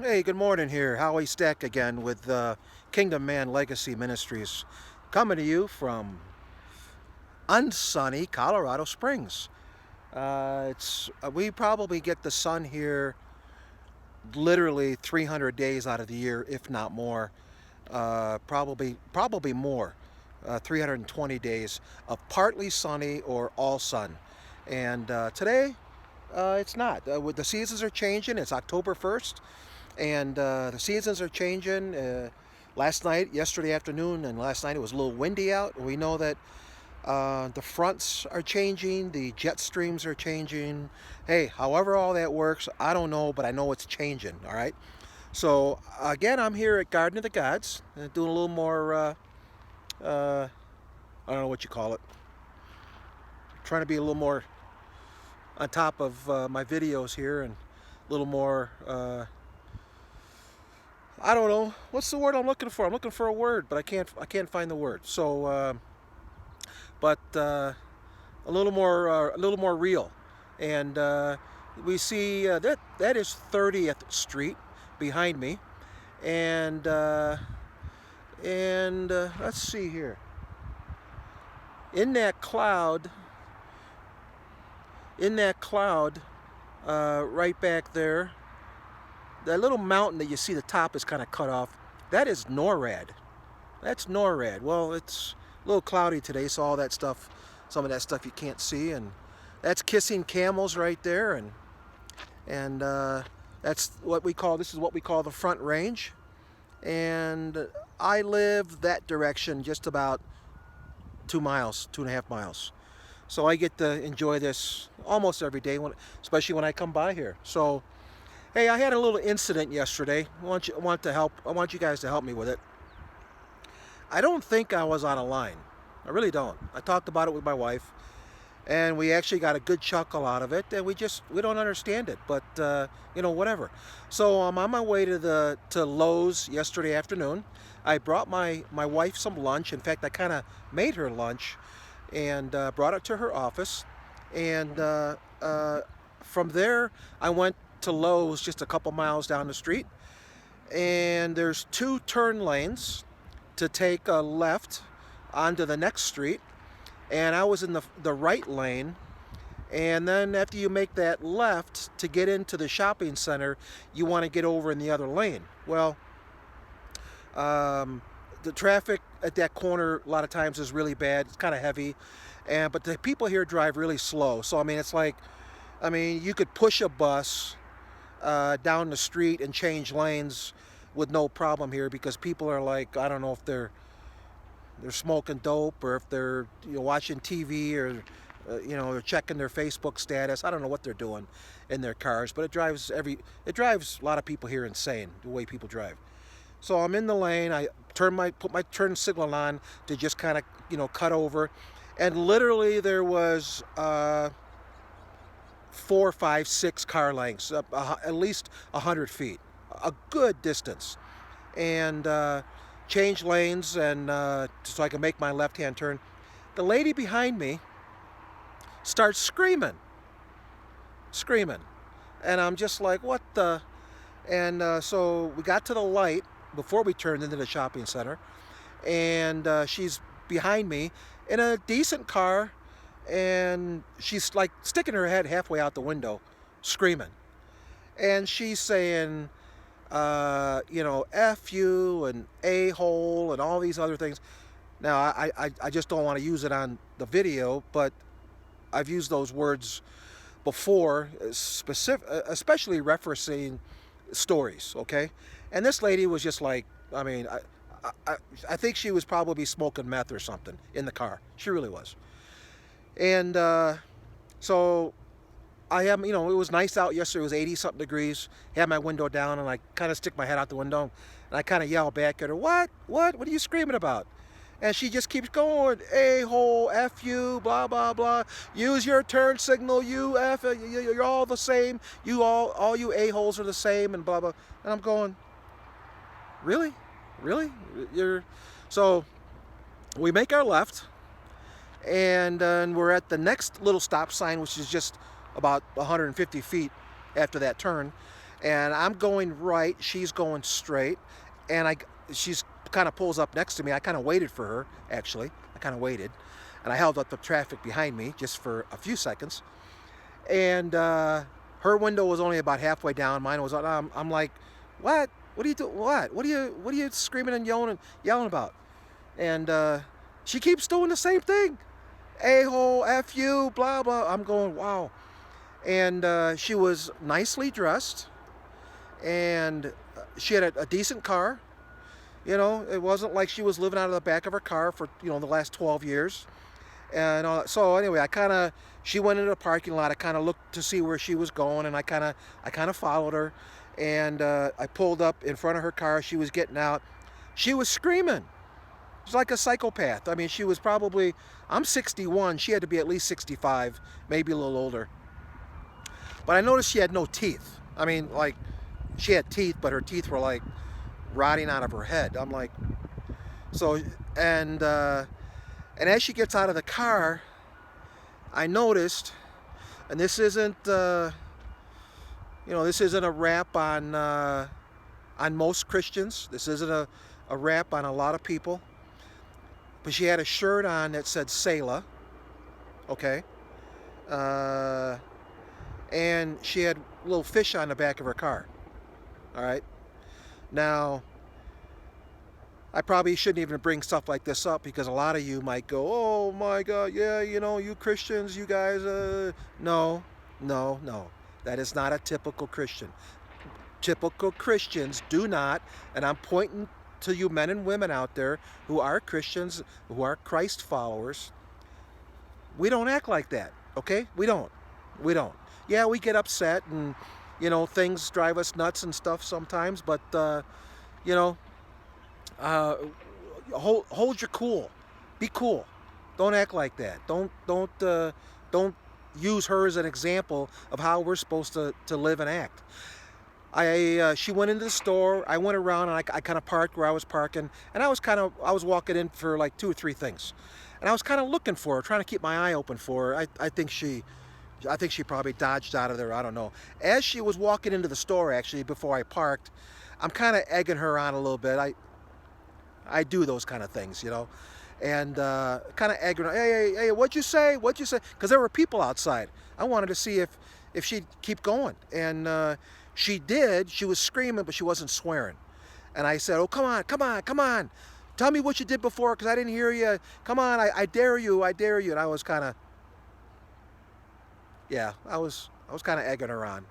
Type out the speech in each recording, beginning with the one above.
Hey, good morning here. Howie Stack again with Kingdom Man Legacy Ministries, coming to you from unsunny Colorado Springs. It's we probably get the sun here literally 300 days out of the year, if not more. Probably more. 320 days of partly sunny or all sun. And today, it's not. The seasons are changing. It's October 1st, and the seasons are changing. Yesterday afternoon, and last night it was a little windy out. We know that the fronts are changing, the jet streams are changing. Hey, however all that works, I don't know, but I know it's changing. All right. So again, I'm here at Garden of the Gods, doing a little more. Uh, I don't know what you call it. Trying to be a little more on top of my videos here, and a little more. I don't know what's the word I'm looking for. I'm looking for a word, but I can't find the word. So, but a little more real, and we see that is 30th Street behind me, and let's see here. In that cloud, in that cloud, right back there, that little mountain that you see the top is kind of cut off. That is NORAD. That's NORAD. Well, it's a little cloudy today, so all that stuff, some of that stuff you can't see, and that's Kissing Camels right there, and that's what we call. This is what we call the Front Range, and I live that direction, just about 2 miles, 2.5 miles. So I get to enjoy this almost every day, especially when I come by here. So, hey, I had a little incident yesterday. I want you guys to help me with it. I don't think I was on a line. I really don't. I talked about it with my wife, and we actually got a good chuckle out of it. And we don't understand it, but whatever. So I'm on my way to Lowe's yesterday afternoon. I brought my wife some lunch. In fact, I kind of made her lunch, and brought it to her office. And from there, I went to Lowe's just a couple miles down the street. And there's two turn lanes to take a left onto the next street. And I was in the right lane. And then after you make that left to get into the shopping center, you want to get over in the other lane. Well, um, the traffic at that corner a lot of times is really bad. It's kind of heavy, but the people here drive really slow. So I mean, it's like, you could push a bus down the street and change lanes with no problem here, because people are like, I don't know if they're smoking dope, or if they're watching TV, or they're checking their Facebook status. I don't know what they're doing in their cars, but it drives a lot of people here insane, the way people drive. So I'm in the lane. I put my turn signal on to just kind of cut over, and literally there was 4, 5, 6 car lengths, at least 100 feet, a good distance, and change lanes, and so I can make my left-hand turn. The lady behind me starts screaming, and I'm just like, what the? And so we got to the light before we turned into the shopping center, and she's behind me in a decent car, and she's like sticking her head halfway out the window, screaming, and she's saying, F you and a hole and all these other things. Now, I just don't want to use it on the video, but I've used those words before, especially referencing stories, okay? And this lady was just like, I think she was probably smoking meth or something in the car. She really was. And so it was nice out yesterday. It was 80 something degrees. Had my window down, and I kind of stick my head out the window, and I kind of yell back at her, what are you screaming about? And she just keeps going, a-hole, F you, blah, blah, blah. Use your turn signal, you F, you're all the same. All you a-holes are the same, and blah, blah. And I'm going, really? Really? So we make our left, and we're at the next little stop sign, which is just about 150 feet after that turn. and I'm going right, she's going straight, and she's kind of pulls up next to me. I kind of waited for her, actually. I kind of waited, and I held up the traffic behind me just for a few seconds. And her window was only about halfway down. Mine was on. I'm like, what? What are you doing? What are you screaming and yelling about? And she keeps doing the same thing. A-hole, F you, blah, blah. I'm going, wow. And she was nicely dressed, and she had a decent car. You know, it wasn't like she was living out of the back of her car for, you know, the last 12 years. And so anyway, she went into the parking lot. I kind of looked to see where she was going, and I kind of followed her. And I pulled up in front of her car. She was getting out. She was screaming. She's like a psychopath. I mean, she was probably, I'm 61. She had to be at least 65, maybe a little older. But I noticed she had no teeth. I mean, like, she had teeth, but her teeth were like rotting out of her head. I'm like, so, and as she gets out of the car, I noticed, and this isn't, this isn't a rap on most Christians. This isn't a rap on a lot of people. But she had a shirt on that said Selah, okay? And she had little fish on the back of her car, all right? Now, I probably shouldn't even bring stuff like this up because a lot of you might go, oh my God, yeah, you know, you Christians, you guys, no. That is not a typical Christian. Typical Christians do not, and I'm pointing to you men and women out there who are Christians, who are Christ followers. We don't act like that, okay? We don't. Yeah, we get upset and, you know, things drive us nuts and stuff sometimes, but, hold your cool. Be cool. Don't act like that. Don't use her as an example of how we're supposed to live and act. She went into the store. I went around and I kind of parked where I was parking, and I was walking in for like 2 or 3 things, and I was kind of looking for her, trying to keep my eye open for her. I think she probably dodged out of there. I don't know. As she was walking into the store, actually, before I parked, I'm kind of egging her on a little bit. I do those kind of things, you know, and kind of egging her. Hey, what'd you say? Because there were people outside. I wanted to see if she'd keep going, and she did. She was screaming, but she wasn't swearing. And I said, oh, come on. Tell me what you did before, because I didn't hear you. Come on, I dare you. And I was kind of, yeah, I was kind of egging her on,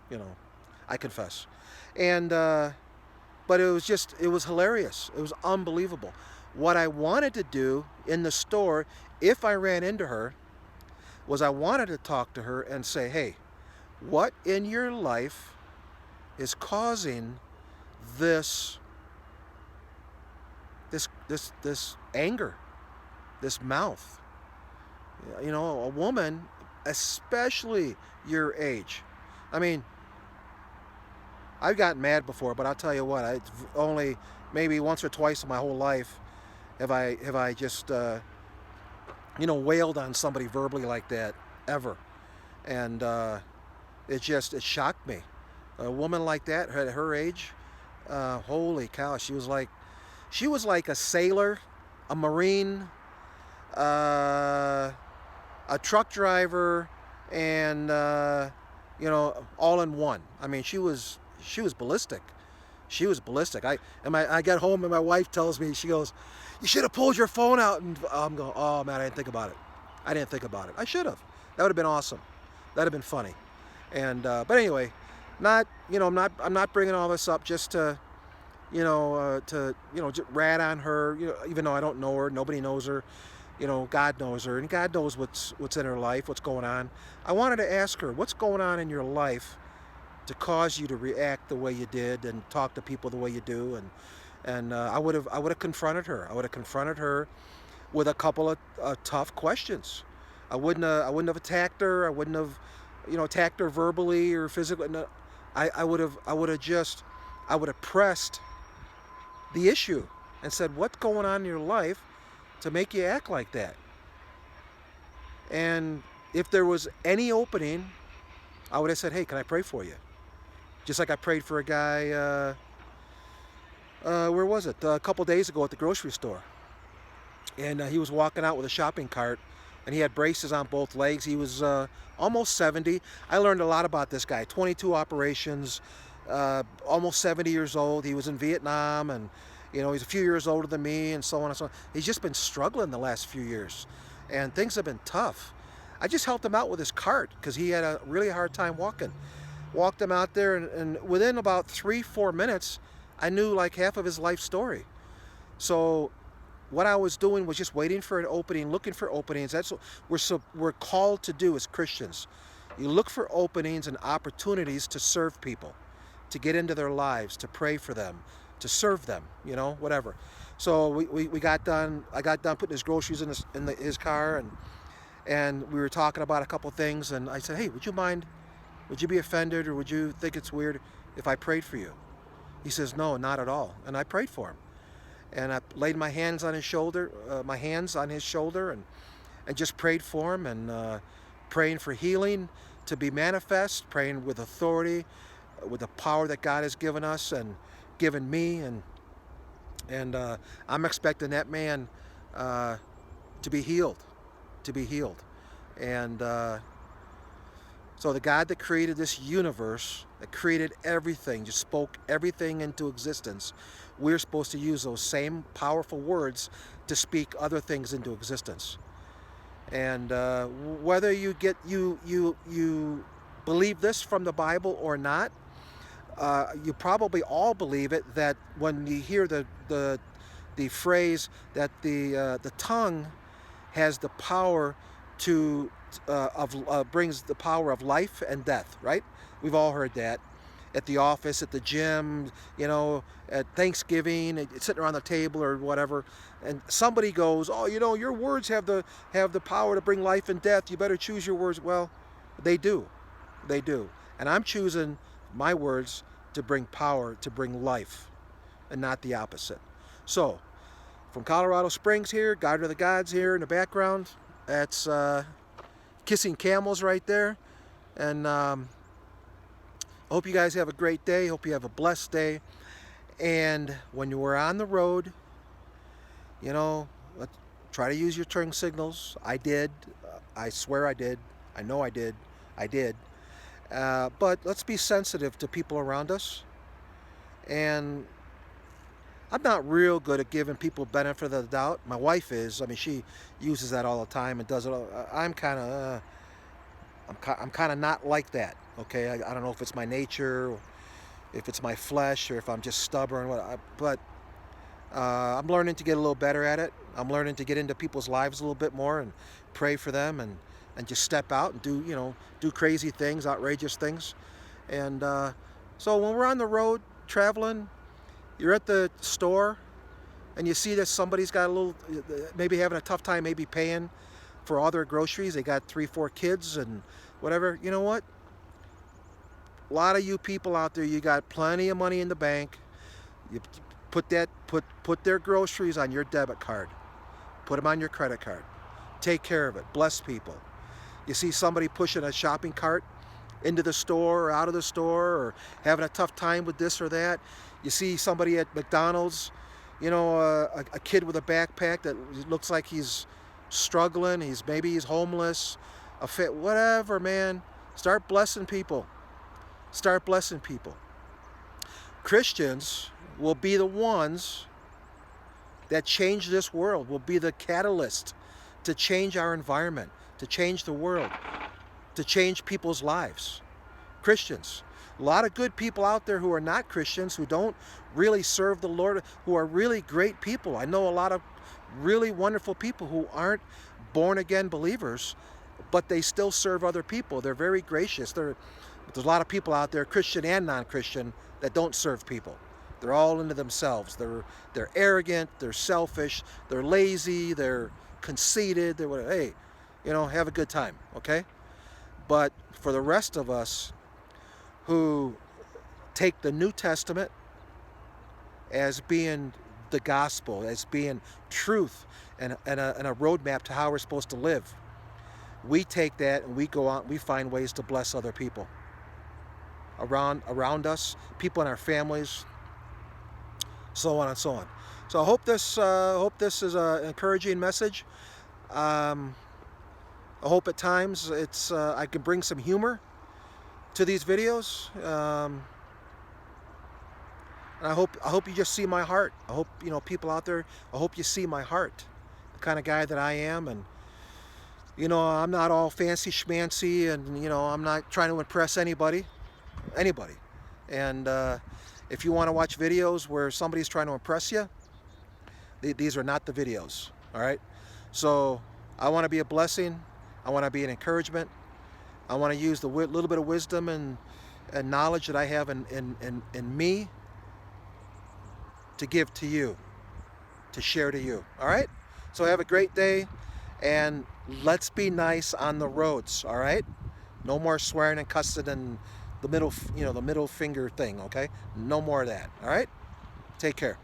you know, I confess. And, but it was hilarious. It was unbelievable. What I wanted to do in the store, if I ran into her, was I wanted to talk to her and say, hey, what in your life is causing this anger, this mouth? You know, a woman, especially your age. I mean, I've gotten mad before, but I'll tell you what, it's only maybe once or twice in my whole life have I just wailed on somebody verbally like that, ever. And it shocked me. A woman like that at her age, holy cow, she was like a sailor, a Marine, a truck driver, and all in one. I mean, she was ballistic. She was ballistic. I got home and my wife tells me, she goes, you should have pulled your phone out. And I'm going, oh man, I didn't think about it. I should have. That would have been awesome. That'd have been funny. And but anyway, I'm not bringing all this up just to just rat on her. You know, even though I don't know her, nobody knows her. You know, God knows her, and God knows what's in her life, what's going on. I wanted to ask her, what's going on in your life to cause you to react the way you did and talk to people the way you do? And I would have confronted her. I would have confronted her with a couple of tough questions. I wouldn't have attacked her. I wouldn't have attacked her verbally or physically. No, I would have pressed the issue and said, what's going on in your life to make you act like that? And if there was any opening, I would have said, hey, can I pray for you? Just like I prayed for a guy, where was it? A couple days ago at the grocery store. And he was walking out with a shopping cart, and he had braces on both legs. He was almost 70. I learned a lot about this guy. 22 operations, almost 70 years old. He was in Vietnam, and he's a few years older than me, and so on and so on. He's just been struggling the last few years, and things have been tough. I just helped him out with his cart because he had a really hard time walking. Walked him out there, and within about 3-4 minutes, I knew like half of his life story. So what I was doing was just waiting for an opening, looking for openings. That's what we're called to do as Christians. You look for openings and opportunities to serve people, to get into their lives, to pray for them, to serve them, whatever. So we got done. I got done putting his groceries in his car, and we were talking about a couple things. And I said, "Hey, would you mind? Would you be offended, or would you think it's weird if I prayed for you?" He says, "No, not at all." And I prayed for him. And I laid my hands on his shoulder, and just prayed for him, and praying for healing to be manifest, praying with authority, with the power that God has given us and given me, and I'm expecting that man to be healed, and so the God that created this universe, that created everything, just spoke everything into existence. We're supposed to use those same powerful words to speak other things into existence. And whether you believe this from the Bible or not, you probably all believe it, that when you hear the phrase that the tongue has the power to brings the power of life and death, right? We've all heard that. At the office, at the gym, at Thanksgiving, sitting around the table or whatever, and somebody goes, "Oh, your words have the power to bring life and death. You better choose your words." Well, they do, and I'm choosing my words to bring power, to bring life, and not the opposite. So, from Colorado Springs here, Garden of the Gods here in the background. That's kissing camels right there, and I hope you guys have a great day. Hope you have a blessed day. And when you were on the road, try to use your turn signals. I did. I swear I did. I know I did. I did. But let's be sensitive to people around us. And I'm not real good at giving people benefit of the doubt. My wife is. I mean, she uses that all the time and does it. I'm kind of not like that. Okay, I don't know if it's my nature, or if it's my flesh, or if I'm just stubborn. But I'm learning to get a little better at it. I'm learning to get into people's lives a little bit more and pray for them, and just step out and do crazy things, outrageous things. And so when we're on the road traveling, you're at the store and you see that somebody's got maybe having a tough time maybe paying for all their groceries. They got 3-4 kids and whatever. You know what? A lot of you people out there, you got plenty of money in the bank. You put their groceries on your debit card. Put them on your credit card. Take care of it. Bless people. You see somebody pushing a shopping cart into the store or out of the store, or having a tough time with this or that. You see somebody at McDonald's, a kid with a backpack that looks like he's struggling. Maybe he's homeless, whatever, man. Start blessing people. Start blessing people. Christians will be the ones that change this world, will be the catalyst to change our environment, to change the world, to change people's lives. Christians. A lot of good people out there who are not Christians, who don't really serve the Lord, who are really great people. I know a lot of really wonderful people who aren't born again believers, but they still serve other people. They're very gracious. There's a lot of people out there, Christian and non-Christian, that don't serve people. They're all into themselves. They're arrogant, they're selfish, they're lazy, they're conceited, they're whatever. Hey, have a good time, okay? But for the rest of us who take the New Testament as being the gospel, as being truth, and a roadmap to how we're supposed to live, we take that and we go out and we find ways to bless other people. around us, people in our families, so on and so on. So I hope this is an encouraging message. I hope at times I can bring some humor to these videos. And I hope you just see my heart. I hope, you know, people out there, I hope you see my heart, the kind of guy that I am. And you know, I'm not all fancy schmancy, and you know, I'm not trying to impress anybody. And if you want to watch videos where somebody's trying to impress you, these are not the videos. All right. So I want to be a blessing. I want to be an encouragement. I want to use the little bit of wisdom and knowledge that I have in me to give to you, to share to you. All right? So have a great day, and let's be nice on the roads. All right? No more swearing and cussing and the middle finger thing. Okay? No more of that. All right? Take care.